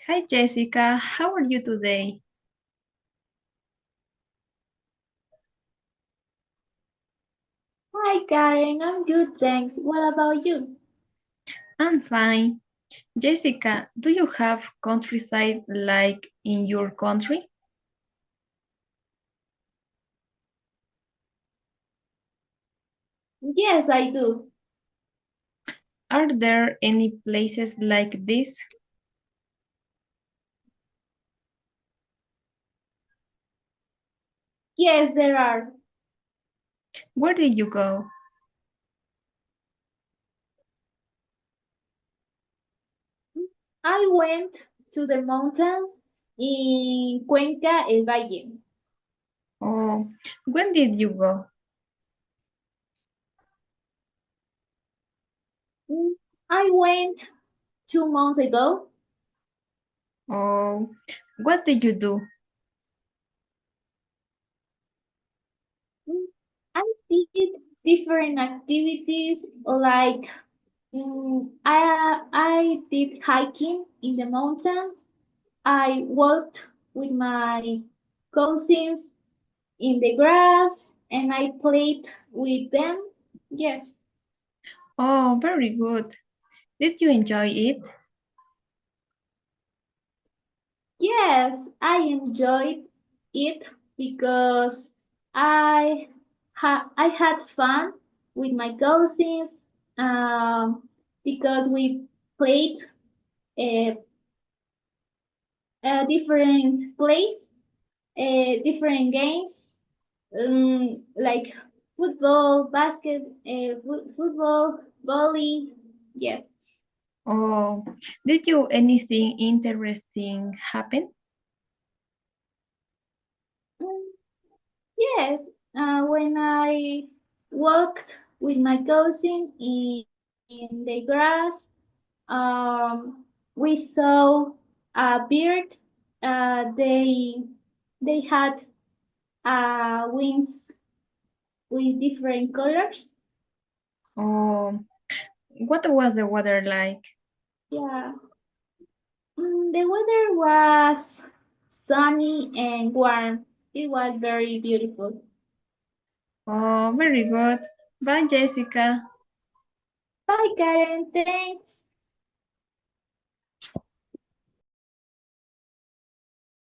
Hi Jessica, how are you today? Hi Karen, I'm good, thanks. What about you? I'm fine. Jessica, do you have countryside like in your country? Yes, I do. Are there any places like this? Yes, there are. Where did you go? I went to the mountains in Cuenca, El Valle. Oh, when did you go? Mm, I went 2 months ago. Oh, what did you do? Mm, I did different activities like I did hiking in the mountains. I walked with my cousins in the grass and I played with them. Yes, Oh, very good. Did you enjoy it? yes, I enjoyed it because I had fun with my cousins because we played a, a different place, different games like football, football, volley. Yeah. Oh, did you anything interesting happen? Mm, Yes, when I walked with my cousin in the grass, we saw a bird. They had wings with different colors. Oh, what was the weather like? Yeah, the weather was sunny and warm. It was very beautiful. Oh, very good. Bye, Jessica. Bye, Karen. Thanks.